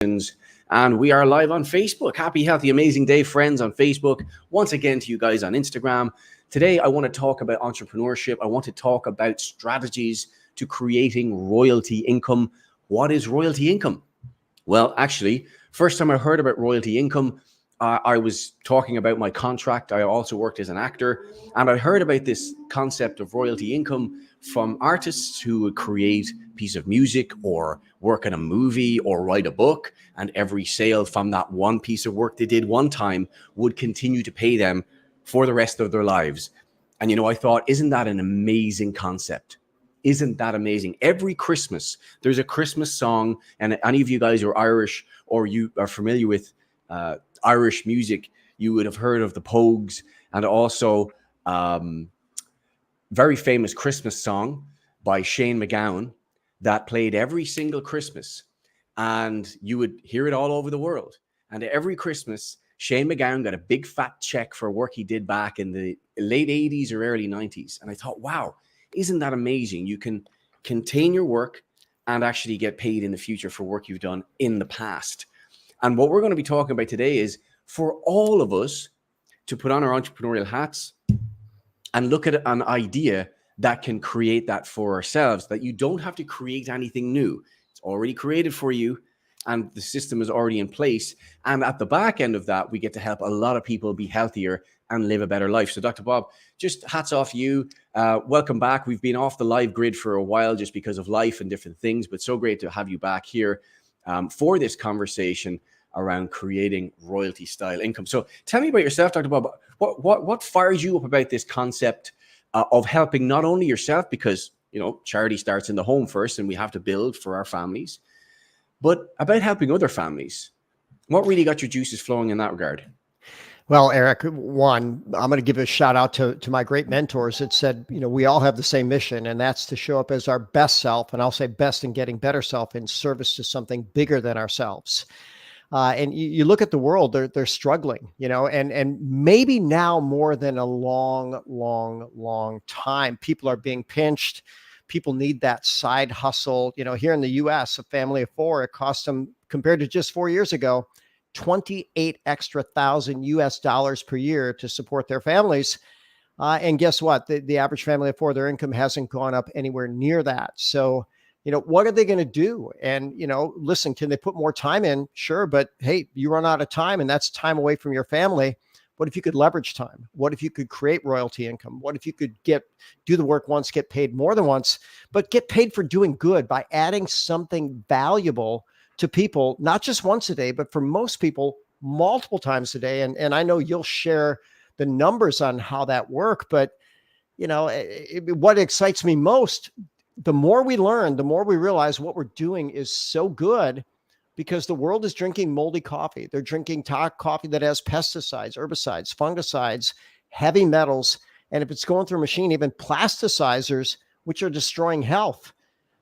And we are live on Facebook. Happy, healthy, amazing day, friends, on Facebook. Once again to you guys on Instagram. Today, I want to talk about entrepreneurship. I want to talk about strategies to creating royalty income. What is royalty income? Well, actually, first time I heard about royalty income, I was talking about my contract. I also worked as an actor, and I heard about this concept of royalty income from artists who would create a piece of music or work on a movie or write a book, and every sale from that one piece of work they did one time would continue to pay them for the rest of their lives. And, you know, I thought, isn't that an amazing concept? Isn't that amazing? Every Christmas, there's a Christmas song, and any of you guys are Irish or you are familiar with Irish music, you would have heard of the Pogues, and also very famous Christmas song by Shane MacGowan that played every single Christmas, and you would hear it all over the world. And every Christmas, Shane MacGowan got a big fat check for work he did back in the late 80s or early 90s. And I thought, wow, isn't that amazing? You can contain your work and actually get paid in the future for work you've done in the past. And what we're going to be talking about today is for all of us to put on our entrepreneurial hats and look at an idea that can create that for ourselves, that you don't have to create anything new. It's already created for you, and the system is already in place. And at the back end of that, we get to help a lot of people be healthier and live a better life. So Dr. Bob, just hats off you. Welcome back. We've been off the live grid for a while just because of life and different things, but so great to have you back here for this conversation around creating royalty style income. So tell me about yourself, Dr. Bob. What fires you up about this concept of helping not only yourself, because, you know, charity starts in the home first and we have to build for our families, but about helping other families? What really got your juices flowing in that regard? Well, Eric, one, I'm going to give a shout out to my great mentors that said, you know, we all have the same mission, and that's to show up as our best self. And I'll say best in getting better self in service to something bigger than ourselves. And you look at the world, they're struggling, you know, and maybe now more than a long time, people are being pinched. People need that side hustle. You know, here in the US, a family of four, it cost them, compared to just 4 years ago, 28 extra thousand US dollars per year to support their families. And guess what? The average family of four, their income hasn't gone up anywhere near that. So, you know, what are they going to do? And, you know, listen, can they put more time in? Sure. But hey, you run out of time, and that's time away from your family. What if you could leverage time? What if you could create royalty income? What if you could do the work once, get paid more than once, but get paid for doing good by adding something valuable to people, not just once a day, but for most people, multiple times a day. And I know you'll share the numbers on how that work, but, you know, what excites me most, the more we learn, the more we realize what we're doing is so good, because the world is drinking moldy coffee. They're drinking coffee that has pesticides, herbicides, fungicides, heavy metals. And if it's going through a machine, even plasticizers, which are destroying health.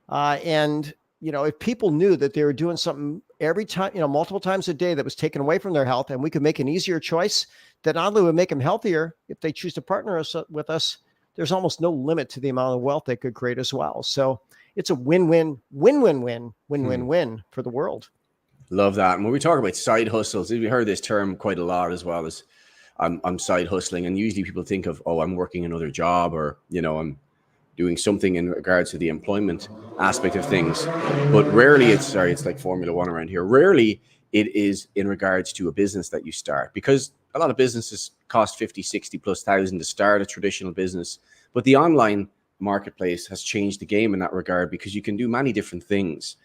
And, you know, if people knew that they were doing something every time, you know, multiple times a day that was taken away from their health, and we could make an easier choice that not only would make them healthier, if they choose to partner with us, there's almost no limit to the amount of wealth they could create as well. So it's a win-win for the world. Love that. And when we talk about side hustles, we heard this term quite a lot as well, as I'm side hustling. And usually people think of, oh, I'm working another job, or, you know, I'm doing something in regards to the employment aspect of things. But rarely it's like Formula One around here. Rarely it is in regards to a business that you start, because a lot of businesses cost 50, 60 plus thousand to start a traditional business. But the online marketplace has changed the game in that regard, because you can do many different things.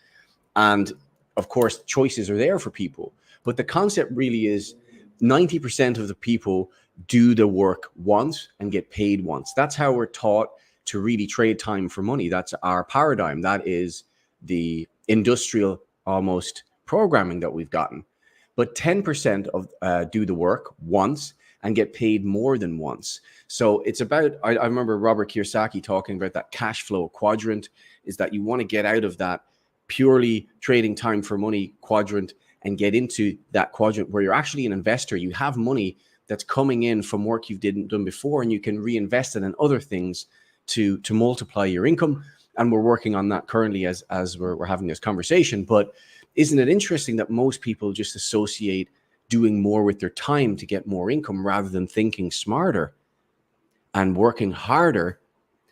And of course, choices are there for people. But the concept really is 90% of the people do the work once and get paid once. That's how we're taught to really trade time for money. That's our paradigm. That is the industrial almost programming that we've gotten. But 10% of do the work once and get paid more than once. So it's about, I remember Robert Kiyosaki talking about that cash flow quadrant, is that you want to get out of that purely trading time for money quadrant and get into that quadrant where you're actually an investor. You have money that's coming in from work you've done before, and you can reinvest it in other things to multiply your income. And we're working on that currently as we're having this conversation. But isn't it interesting that most people just associate doing more with their time to get more income rather than thinking smarter and working harder?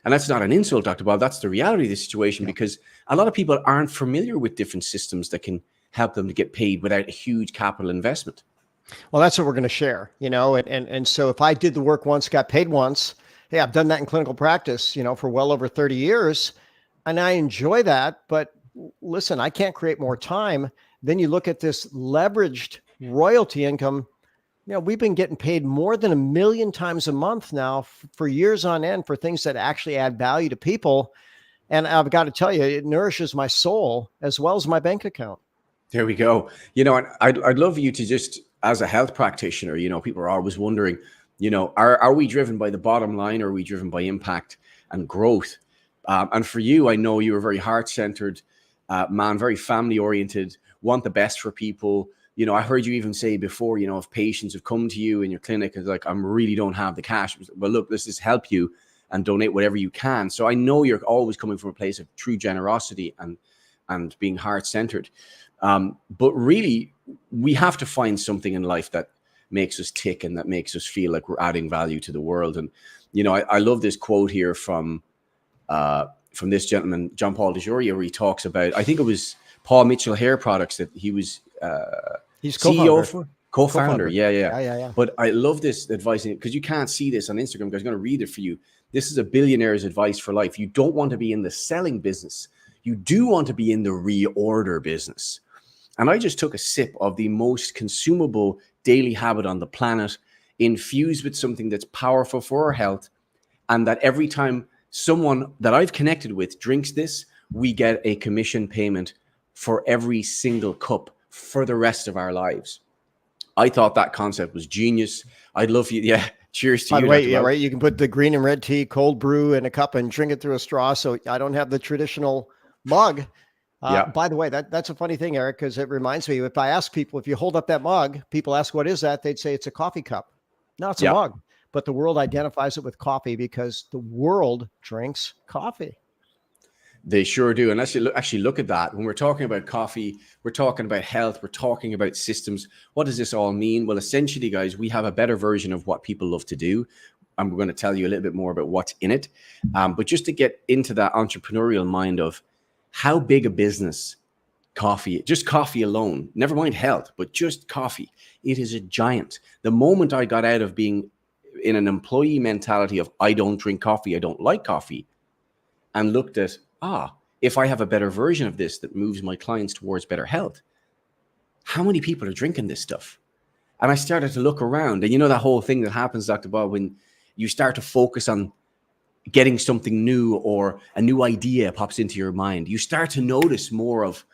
And that's not an insult, Dr. Bob. That's the reality of the situation, because a lot of people aren't familiar with different systems that can help them to get paid without a huge capital investment. Well, that's what we're going to share, and so if I did the work once, got paid once, hey, I've done that in clinical practice, for well over 30 years, and I enjoy that. But listen, I can't create more time. Then you look at this leveraged royalty income. We've been getting paid more than 1 million times a month now for years on end for things that actually add value to people. And I've got to tell you, it nourishes my soul as well as my bank account. There we go. And I'd love you to just, as a health practitioner, people are always wondering, are we driven by the bottom line, or are we driven by impact and growth? And for you, I know you're a very heart-centered man, very family-oriented, want the best for people. I heard you even say before, if patients have come to you in your clinic and like, I really don't have the cash. Well, look, let's just help you and donate whatever you can. So I know you're always coming from a place of true generosity and being heart-centered. But really, we have to find something in life that makes us tick and that makes us feel like we're adding value to the world. And, I love this quote here from this gentleman, John Paul DeJoria, where he talks about, I think it was Paul Mitchell Hair Products that he was he's CEO for, co-founder. Yeah. But I love this advice, because you can't see this on Instagram, because I'm going to read it for you. This is a billionaire's advice for life. You don't want to be in the selling business. You do want to be in the reorder business. And I just took a sip of the most consumable daily habit on the planet, infused with something that's powerful for our health, and that every time someone that I've connected with drinks this, we get a commission payment for every single cup for the rest of our lives. I thought that concept was genius. I'd love you. Yeah. Cheers to you. By the way, yeah, right. You can put the green and red tea, cold brew in a cup and drink it through a straw. So I don't have the traditional mug. By the way, that's a funny thing, Eric, because it reminds me, if I ask people, if you hold up that mug, people ask, what is that? They'd say it's a coffee cup. No, it's a mug, but the world identifies it with coffee because the world drinks coffee. They sure do. And let's actually look at that. When we're talking about coffee, we're talking about health, we're talking about systems. What does this all mean? Well, essentially, guys, we have a better version of what people love to do. And we're going to tell you a little bit more about what's in it. But just to get into that entrepreneurial mind of how big a business coffee, just coffee alone, never mind health, but just coffee, it is a giant. The moment I got out of being in an employee mentality of I don't drink coffee, I don't like coffee, and looked at, if I have a better version of this that moves my clients towards better health, how many people are drinking this stuff? And I started to look around, and that whole thing that happens, Dr. Bob, when you start to focus on getting something new or a new idea pops into your mind, you start to notice more of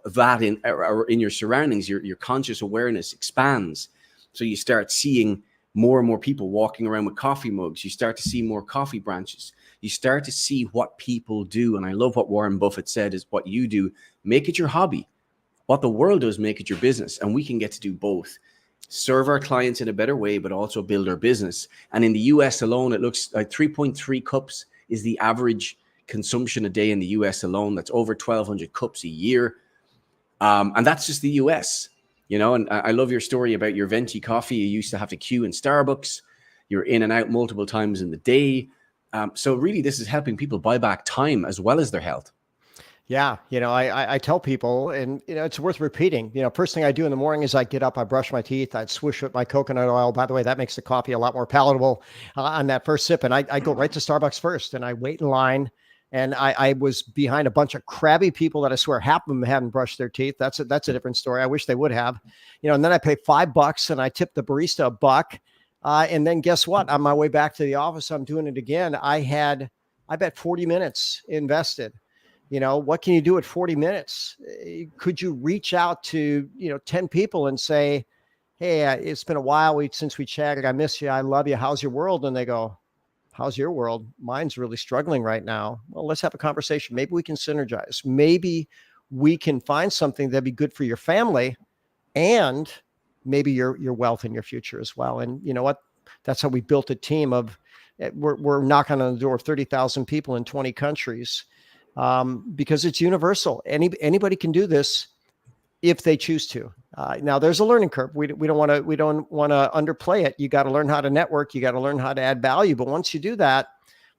that in your surroundings. Your conscious awareness expands. So you start seeing more and more people walking around with coffee mugs. You start to see more coffee branches. You start to see what people do. And I love what Warren Buffett said is what you do, make it your hobby. What the world does, make it your business. And we can get to do both. Serve our clients in a better way, but also build our business. And in the US alone, it looks like 3.3 cups is the average consumption a day in the US alone. That's over 1,200 cups a year. And that's just the US, and I love your story about your venti coffee. You used to have to queue in Starbucks. You're in and out multiple times in the day. So really, this is helping people buy back time as well as their health. Yeah. I tell people, and, it's worth repeating, first thing I do in the morning is I get up, I brush my teeth, I swish with my coconut oil. By the way, that makes the coffee a lot more palatable on that first sip. And I go right to Starbucks first and I wait in line. And I was behind a bunch of crabby people that I swear half of them hadn't brushed their teeth. That's a different story. I wish they would have, and then I pay $5 and I tip the barista $1. And then guess what? On my way back to the office, I'm doing it again. I bet 40 minutes invested. What can you do at 40 minutes? Could you reach out to, 10 people and say, hey, it's been a while since we chatted. I miss you. I love you. How's your world? And they go, how's your world? Mine's really struggling right now. Well, let's have a conversation. Maybe we can synergize. Maybe we can find something that'd be good for your family and maybe your wealth in your future as well. And you know what? That's how we built a team of, we're knocking on the door of 30,000 people in 20 countries because it's universal. Anybody can do this. if they choose to. Now there's a learning curve. We don't want to underplay it. You got to learn how to network. You got to learn how to add value. But once you do that,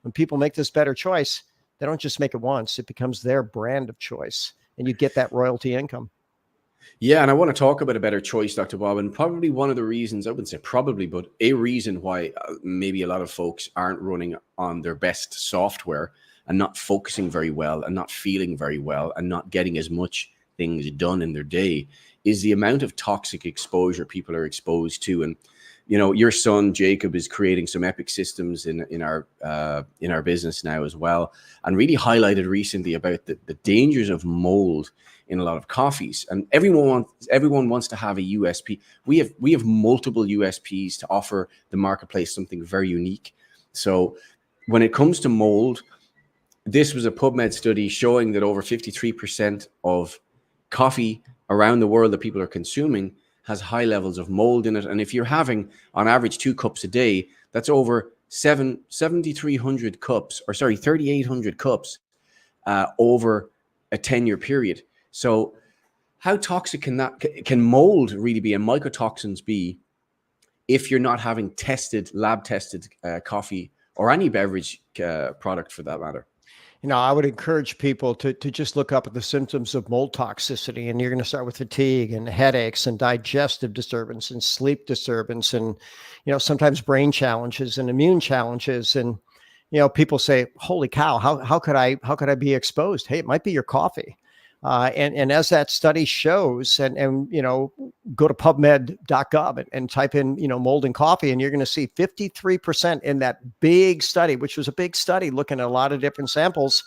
when people make this better choice, they don't just make it once. It becomes their brand of choice, and you get that royalty income. Yeah, and I want to talk about a better choice, Dr. Bob, and probably one of the reasons, I wouldn't say probably, but a reason why maybe a lot of folks aren't running on their best software and not focusing very well and not feeling very well and not getting as much things done in their day is the amount of toxic exposure people are exposed to. And your son Jacob is creating some epic systems in our business now as well, and really highlighted recently about the dangers of mold in a lot of coffees. And everyone wants to have a USP. We have multiple USPs to offer the marketplace something very unique. So when it comes to mold, this was a PubMed study showing that over 53% of coffee around the world that people are consuming has high levels of mold in it. And if you're having on average 2 cups a day, that's over 7,300 cups, or sorry, 3,800 cups over a 10-year period. So how toxic can mold really be, and mycotoxins be, if you're not having lab tested coffee or any beverage product for that matter? I would encourage people to just look up at the symptoms of mold toxicity, and you're going to start with fatigue and headaches and digestive disturbance and sleep disturbance and, sometimes brain challenges and immune challenges. And, people say, holy cow, how could I be exposed? Hey, it might be your coffee. And as that study shows, and go to PubMed.gov and type in, mold in coffee, and you're going to see 53% in that big study, which was a big study looking at a lot of different samples,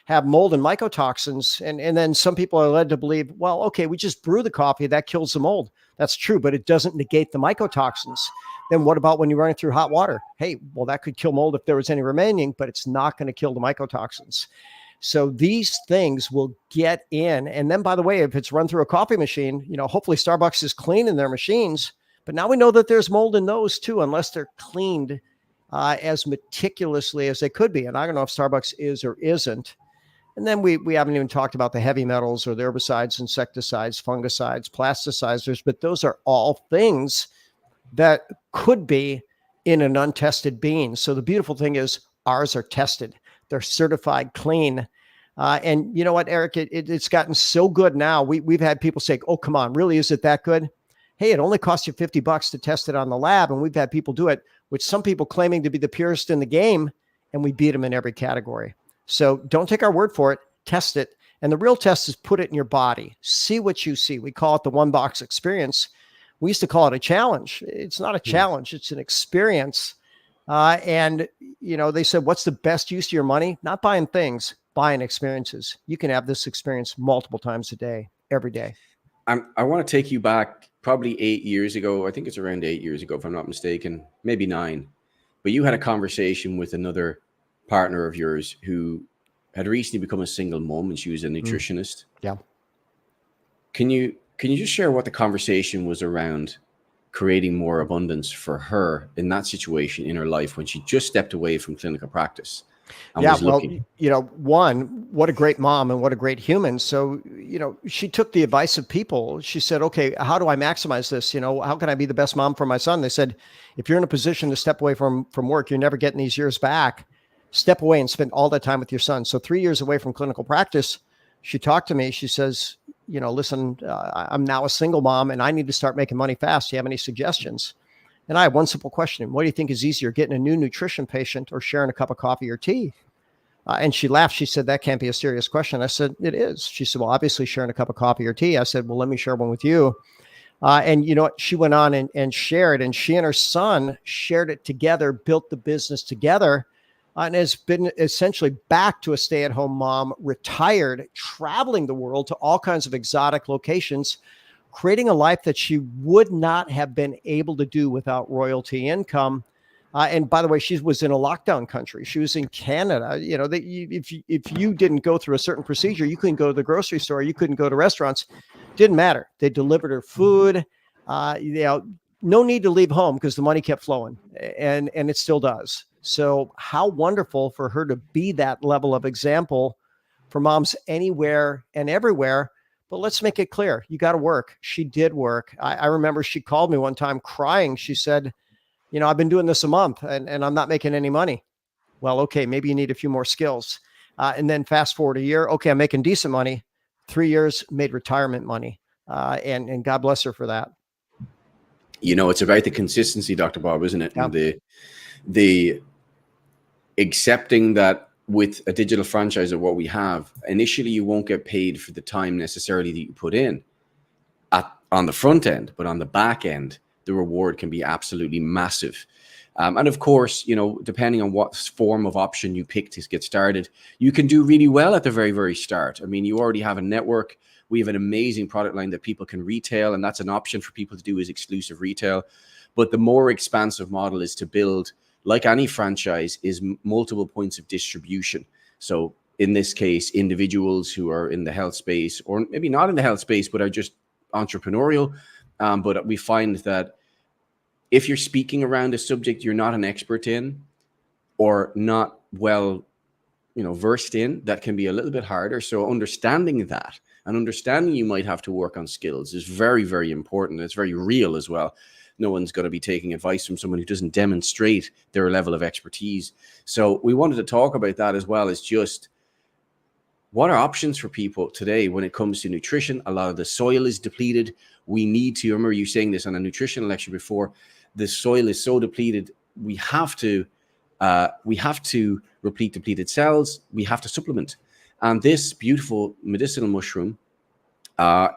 have mold and mycotoxins. And then some people are led to believe, well, okay, we just brew the coffee, that kills the mold. That's true, but it doesn't negate the mycotoxins. Then what about when you run it through hot water? Hey, well, that could kill mold if there was any remaining, but it's not going to kill the mycotoxins. So these things will get in. And then, by the way, if it's run through a coffee machine, hopefully Starbucks is cleaning their machines. But now we know that there's mold in those too, unless they're cleaned as meticulously as they could be. And I don't know if Starbucks is or isn't. And then we haven't even talked about the heavy metals or the herbicides, insecticides, fungicides, plasticizers. But those are all things that could be in an untested bean. So the beautiful thing is ours are tested. They're certified clean. And you know what, Eric, it's gotten so good now. We've had people say, oh, come on, really, is it that good? Hey, it only costs you $50 to test it on the lab. And we've had people do it, with some people claiming to be the purest in the game, and we beat them in every category. So don't take our word for it, test it. And the real test is put it in your body. See what you see. We call it the one box experience. We used to call it a challenge. It's not a challenge. It's an experience. And they said, what's the best use of your money? Not buying things, buying experiences. You can have this experience multiple times a day, every day. I want to take you back probably 8 years ago. I think it's around 8 years ago, if I'm not mistaken, maybe 9. But you had a conversation with another partner of yours who had recently become a single mom, and she was a nutritionist. Yeah. Can you just share what the conversation was around creating more abundance for her in that situation in her life when she just stepped away from clinical practice? One, what a great mom and what a great human. So, she took the advice of people. She said, okay, how do I maximize this? How can I be the best mom for my son? They said, if you're in a position to step away from work, you're never getting these years back. Step away and spend all that time with your son. So 3 years away from clinical practice, she talked to me. She says, listen, I'm now a single mom and I need to start making money fast. Do you have any suggestions? And I have one simple question. What do you think is easier, getting a new nutrition patient or sharing a cup of coffee or tea? And she laughed. She said, that can't be a serious question. I said, it is. She said, well, obviously sharing a cup of coffee or tea. I said, well, let me share one with you. And you know what? She went on and shared, and she and her son shared it together, built the business together, and has been essentially back to a stay-at-home mom, retired, traveling the world to all kinds of exotic locations, creating a life that she would not have been able to do without royalty income. And by the way, she was in a lockdown country. She was in Canada. If you didn't go through a certain procedure, you couldn't go to the grocery store. You couldn't go to restaurants. Didn't matter. They delivered her food. No need to leave home because the money kept flowing, and it still does. So how wonderful for her to be that level of example for moms anywhere and everywhere. But let's make it clear. You got to work. She did work. I remember she called me one time crying. She said, I've been doing this a month and I'm not making any money. Well, okay, maybe you need a few more skills. And then fast forward a year. Okay, I'm making decent money. 3 years, made retirement money. And God bless her for that. It's about the consistency, Dr. Bob, isn't it? Yeah. And the accepting that with a digital franchise of what we have, initially you won't get paid for the time necessarily that you put in on the front end, but on the back end, the reward can be absolutely massive. And of course, depending on what form of option you pick to get started, you can do really well at the very, very start. I mean, you already have a network. We have an amazing product line that people can retail, and that's an option for people to do is exclusive retail. But the more expansive model is to build, like any franchise, is multiple points of distribution. So in this case, individuals who are in the health space, or maybe not in the health space, but are just entrepreneurial. But we find that if you're speaking around a subject you're not an expert in or not well, versed in, that can be a little bit harder. So understanding that and understanding you might have to work on skills is very, very important. It's very real as well. No one's going to be taking advice from someone who doesn't demonstrate their level of expertise. So we wanted to talk about that as well as just what are options for people today when it comes to nutrition. A lot of the soil is depleted. We need to, I remember you saying this on a nutritional lecture before, the soil is so depleted. We have to replete depleted cells. We have to supplement. And this beautiful medicinal mushroom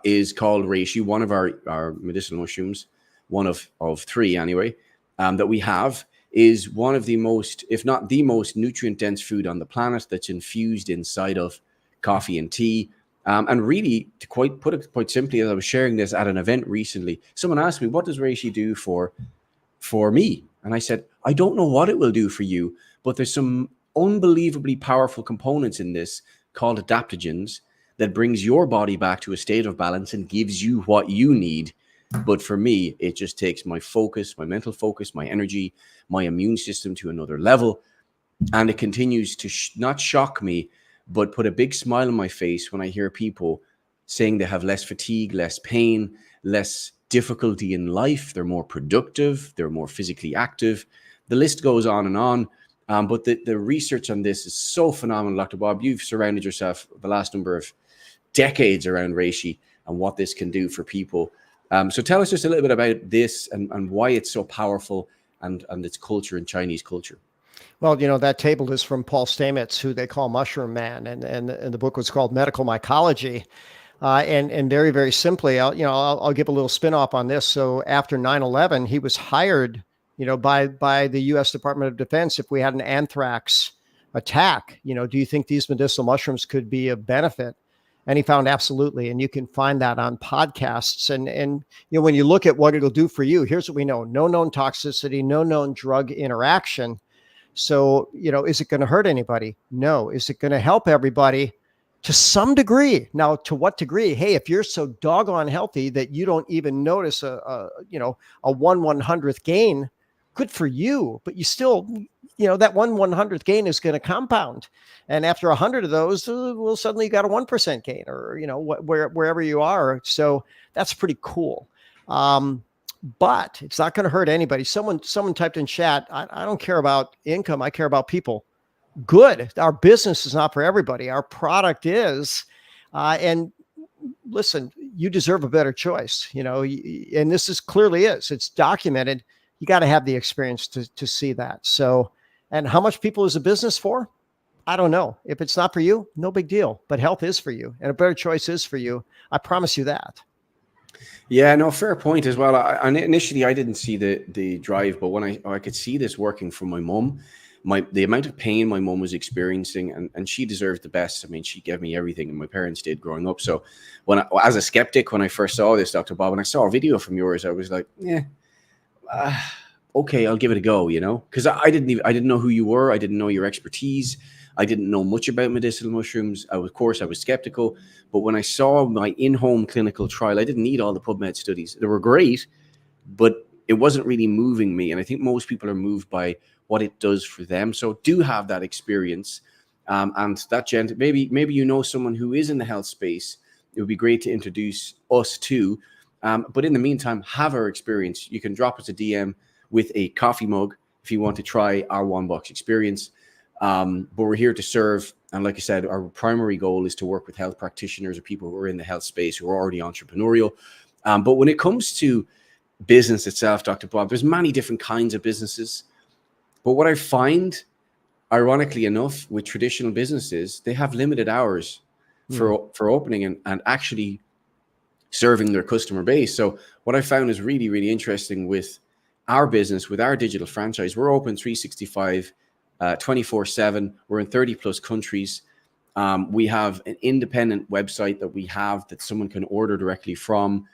is called reishi, one of our medicinal mushrooms, one of three anyway, that we have, is one of the most, if not the most nutrient dense food on the planet, that's infused inside of coffee and tea. And really, to put it quite simply, as I was sharing this at an event recently, someone asked me, what does reishi do for me? And I said, I don't know what it will do for you, but there's some unbelievably powerful components in this called adaptogens that brings your body back to a state of balance and gives you what you need. But for me, it just takes my focus, my mental focus, my energy, my immune system to another level. And it continues to not shock me, but put a big smile on my face when I hear people saying they have less fatigue, less pain, less difficulty in life. They're more productive. They're more physically active. The list goes on and on. But the research on this is so phenomenal, Dr. Bob. You've surrounded yourself the last number of decades around reishi and what this can do for people. So tell us just a little bit about this and why it's so powerful and its culture in Chinese culture. Well, that table is from Paul Stamets, who they call Mushroom Man, and the book was called Medical Mycology. And very, very simply, I'll give a little spin off on this. So after 9/11, he was hired, by the U.S. Department of Defense. If we had an anthrax attack, do you think these medicinal mushrooms could be of benefit? And he found absolutely. And you can find that on podcasts. And when you look at what it'll do for you, here's what we know: no known toxicity, no known drug interaction. So, is it going to hurt anybody? No. Is it going to help everybody? To some degree. Now, to what degree? Hey, if you're so doggone healthy that you don't even notice a 1/100th gain, good for you. But you still, that 1/100th gain is going to compound. And after 100 of those, well, suddenly you got a 1% gain, or, wherever you are. So that's pretty cool. But it's not going to hurt anybody. Someone typed in chat, I don't care about income. I care about people. Good. Our business is not for everybody. Our product is. And listen, you deserve a better choice, and this clearly is. It's documented. You got to have the experience to see that. So, and how much people is a business for? I don't know. If it's not for you, no big deal. But health is for you, and a better choice is for you. I promise you that. Yeah, no, fair point as well. Initially, I didn't see the drive, but when I could see this working for my mom, the amount of pain my mom was experiencing, and she deserved the best. I mean, she gave me everything, and my parents did growing up. So as a skeptic, when I first saw this, Dr. Bob, and I saw a video from yours, I was like, okay, I'll give it a go, because I didn't know who you were. I didn't know your expertise. I didn't know much about medicinal mushrooms. Of course, I was skeptical. But when I saw my in-home clinical trial, I didn't need all the PubMed studies. They were great, but it wasn't really moving me. And I think most people are moved by what it does for them. So do have that experience. And that maybe someone who is in the health space it would be great to introduce us to. But in the meantime, have our experience. You can drop us a DM with a coffee mug if you want to try our One Box experience. But we're here to serve. And like I said, our primary goal is to work with health practitioners or people who are in the health space who are already entrepreneurial. But when it comes to business itself, Dr. Bob, there's many different kinds of businesses. But what I find, ironically enough, with traditional businesses, they have limited hours for opening and actually serving their customer base. So what I found is really, really interesting with our business, with our digital franchise. We're open 365, 24/7. We're in 30 plus countries. We have an independent website that we have that someone can order directly from,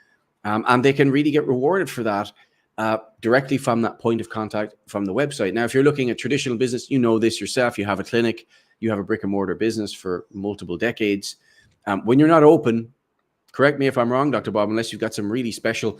and they can really get rewarded for that directly from that point of contact from the website. Now, if you're looking at traditional business, you know this yourself. You have a clinic, you have a brick and mortar business for multiple decades. When you're not open, correct me if I'm wrong, Dr. Bob, unless you've got some really special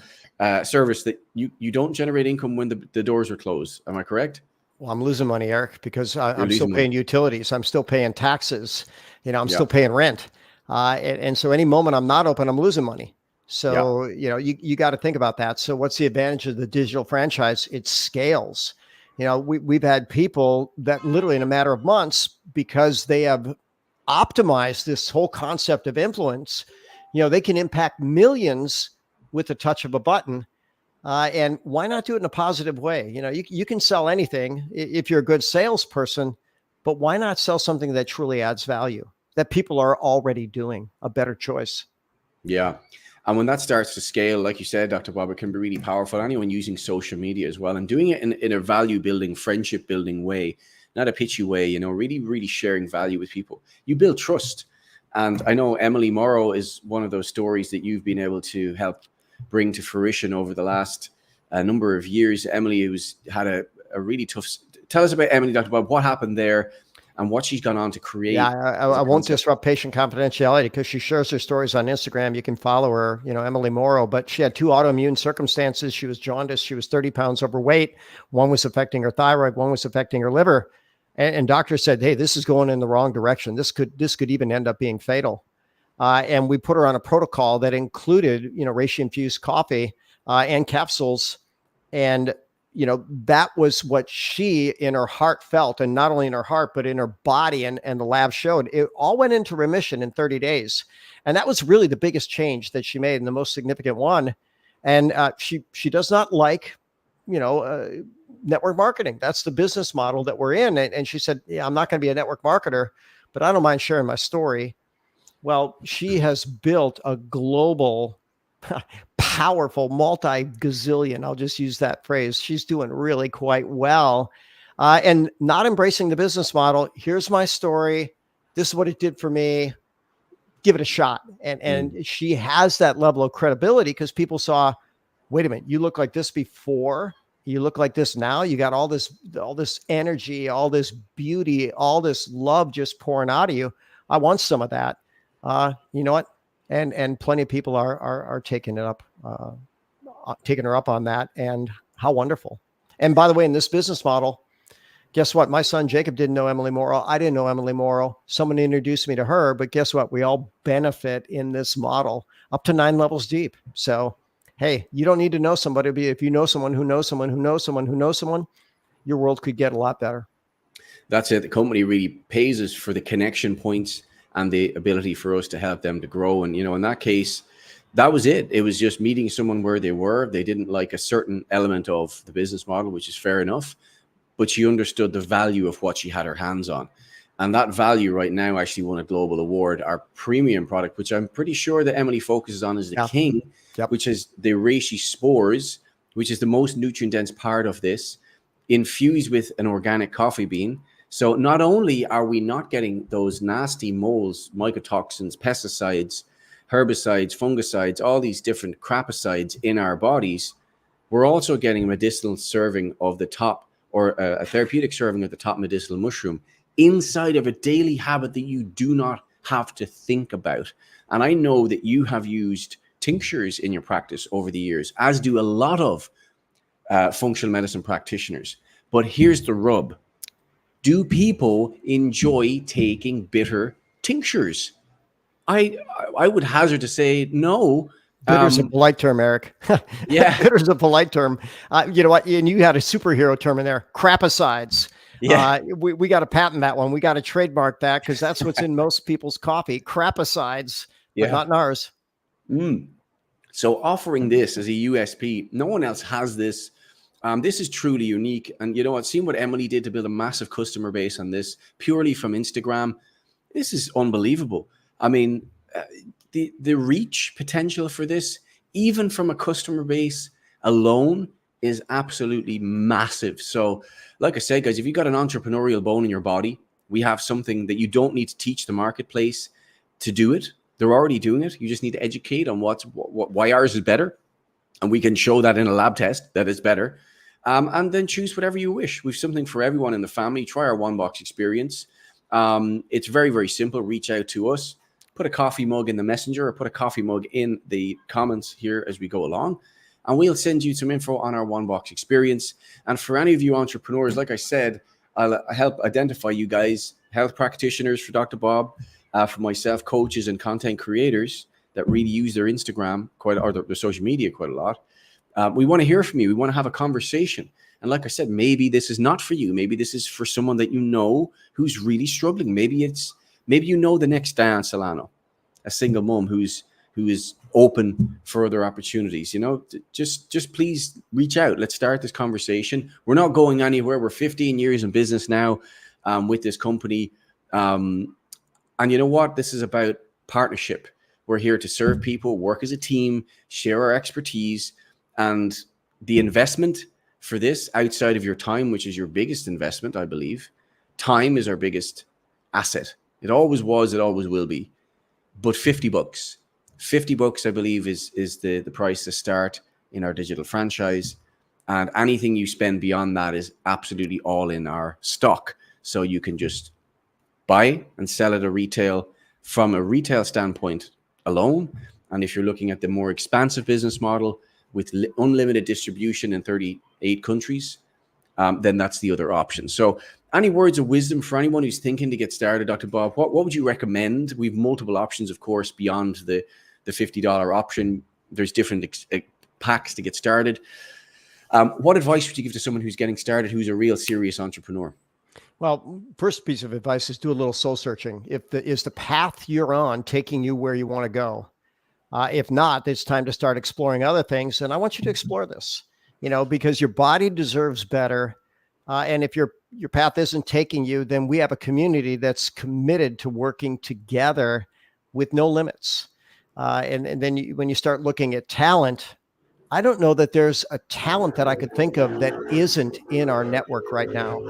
service that you don't generate income when the doors are closed. Am I correct? Well, I'm losing money, Eric, because I'm still paying utilities. I'm still paying taxes. I'm still paying rent. And so any moment I'm not open, I'm losing money. So, you got to think about that. So what's the advantage of the digital franchise? It scales. We've had people that literally in a matter of months, because they have optimized this whole concept of influence, they can impact millions with the touch of a button. And why not do it in a positive way? You can sell anything if you're a good salesperson, but why not sell something that truly adds value that people are already doing? A better choice. Yeah. And when that starts to scale, like you said, Dr. Bob, it can be really powerful. Anyone using social media as well and doing it in a value building, friendship building way, not a pitchy way, really, really sharing value with people. You build trust. And I know Emily Morrow is one of those stories that you've been able to help bring to fruition over the last number of years. Emily had a really tough. Tell us about Emily, Dr. Bob. What happened there, and what she's gone on to create. Yeah, I won't disrupt patient confidentiality because she shares her stories on Instagram. You can follow her, Emily Morrow. But she had 2 autoimmune circumstances. She was jaundiced. She was 30 pounds overweight. One was affecting her thyroid. One was affecting her liver. And doctors said, hey, this is going in the wrong direction. This could even end up being fatal. And we put her on a protocol that included, reishi infused coffee and capsules. And, that was what she in her heart felt, and not only in her heart, but in her body. And the lab showed it all went into remission in 30 days. And that was really the biggest change that she made and the most significant one. And she does not like, network marketing. That's the business model that we're in. And she said, yeah, I'm not going to be a network marketer, but I don't mind sharing my story. Well, she has built a global, powerful, multi-gazillion, I'll just use that phrase. She's doing really quite well and not embracing the business model. Here's my story. This is what it did for me. Give it a shot. And she has that level of credibility because people saw, wait a minute, you look like this before, you look like this now. You got all this energy, all this beauty, all this love just pouring out of you. I want some of that. You know what? And plenty of people are taking her up on that. And how wonderful. And by the way, in this business model, guess what? My son Jacob didn't know Emily Morrow. I didn't know Emily Morrow. Someone introduced me to her, but guess what? We all benefit in this model up to 9 levels deep. So, hey, you don't need to know somebody, but if you know someone who knows someone who knows someone who knows someone, your world could get a lot better. That's it. The company really pays us for the connection points and the ability for us to help them to grow. And, in that case, that was it. It was just meeting someone where they were. They didn't like a certain element of the business model, which is fair enough, but she understood the value of what she had her hands on. And that value right now actually won a global award. Our premium product, which I'm pretty sure that Emily focuses on, is the King, which is the reishi spores, which is the most nutrient dense part of this, infused with an organic coffee bean. So not only are we not getting those nasty molds, mycotoxins, pesticides, herbicides, fungicides, all these different crapicides in our bodies, we're also getting a medicinal serving of the top, or a therapeutic serving of the top medicinal mushroom inside of a daily habit that you do not have to think about. And I know that you have used tinctures in your practice over the years, as do a lot of functional medicine practitioners. But here's the rub. Do people enjoy taking bitter tinctures? I would hazard to say no. Bitter is a polite term, Eric. Yeah. Bitter is a polite term. You know what? And you had a superhero term in there, crapicides. Yeah. We got to patent that one. We got to trademark that because that's what's in most people's coffee, crapicides, but Yeah. not in ours. So offering this as a USP, no one else has this. This is truly unique. And you know what? Seeing what Emily did to build a massive customer base on this purely from Instagram, this is unbelievable. I mean, the reach potential for this, even from a customer base alone, is absolutely massive. So, like I said, guys, if you got an entrepreneurial bone in your body, we have something that you don't need to teach the marketplace to do it. They're already doing it. You just need to educate on why ours is better, and we can show that in a lab test that it's better. And then choose whatever you wish. We've something for everyone in the family. Try our one box experience. It's very, very simple. Reach out to us. Put a coffee mug in the messenger or put a coffee mug in the comments here as we go along. And we'll send you some info on our one box experience. And for any of you entrepreneurs, like I said, I'll help identify you guys, health practitioners for Dr. Bob, for myself, coaches and content creators that really use their Instagram or their social media quite a lot. We want to hear from you. We want to have a conversation. And like I said, maybe this is not for you. Maybe this is for someone that you know who's really struggling. Maybe you know the next Diane Solano, a single mom who is open for other opportunities. You know, just please reach out. Let's start this conversation. We're not going anywhere. We're 15 years in business now with this company. And you know what? This is about partnership. We're here to serve people, work as a team, share our expertise, and the investment for this outside of your time, which is your biggest investment, I believe. Time is our biggest asset. It always was, it always will be. But $50, I believe, is the price to start in our digital franchise. And anything you spend beyond that is absolutely all in our stock. So you can just buy and sell at a retail from a retail standpoint alone. And if you're looking at the more expansive business model with unlimited distribution in 38 countries, then that's the other option. So any words of wisdom for anyone who's thinking to get started, Dr. Bob? What would you recommend? We've multiple options, of course, beyond the $50 option. There's different packs to get started. What advice would you give to someone who's getting started, who's a real serious entrepreneur? Well, first piece of advice is do a little soul searching. Is the path you're on taking you where you want to go? If not, it's time to start exploring other things. And I want you to explore this, because your body deserves better. And if your path isn't taking you, then we have a community that's committed to working together with no limits. And then when you start looking at talent, I don't know that there's a talent that I could think of that isn't in our network right now.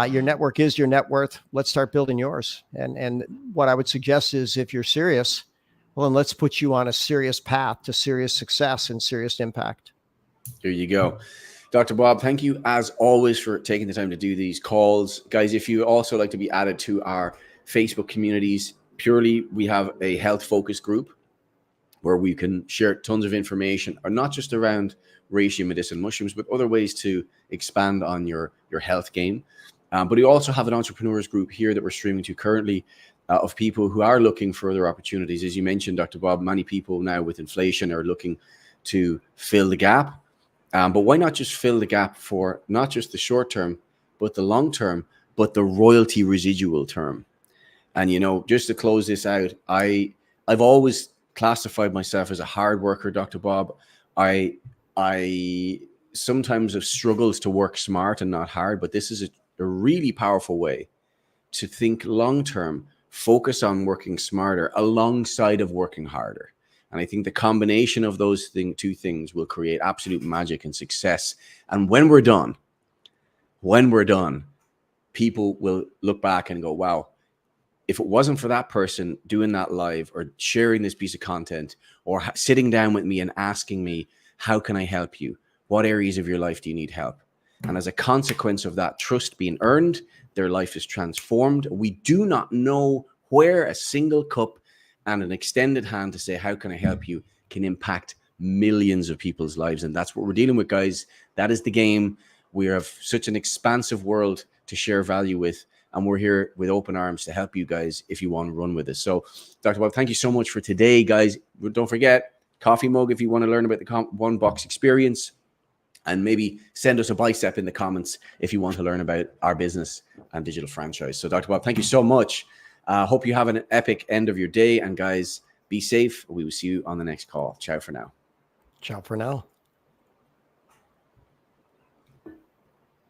Your network is your net worth. Let's start building yours. And what I would suggest is if you're serious, well, then let's put you on a serious path to serious success and serious impact. There you go. Dr. Bob, thank you as always for taking the time to do these calls. Guys, if you also like to be added to our Facebook communities, we have a health focus group where we can share tons of information, or not just around reishi medicinal mushrooms, but other ways to expand on your health game. But we also have an entrepreneurs group here that we're streaming to currently of people who are looking for other opportunities. As you mentioned, Dr. Bob, many people now with inflation are looking to fill the gap. But why not just fill the gap for not just the short term, but the long term, but the royalty residual term? And, just to close this out, I've always classified myself as a hard worker, Dr. Bob. I sometimes have struggles to work smart and not hard, but this is a really powerful way to think long term, focus on working smarter alongside of working harder. And I think the combination of those two things will create absolute magic and success. And when we're done, people will look back and go, wow, if it wasn't for that person doing that live or sharing this piece of content or sitting down with me and asking me, how can I help you? What areas of your life do you need help? And as a consequence of that trust being earned, their life is transformed. We do not know where a single cup and an extended hand to say, how can I help you, can impact millions of people's lives. And that's what we're dealing with, guys. That is the game. We have such an expansive world to share value with. And we're here with open arms to help you guys if you want to run with us. So, Dr. Bob, thank you so much for today, guys. Don't forget, coffee mug if you want to learn about the One Box experience. And maybe send us a bicep in the comments if you want to learn about our business and digital franchise. So, Dr. Bob, thank you so much. Hope you have an epic end of your day. And guys, be safe. We will see you on the next call. Ciao for now. Ciao for now.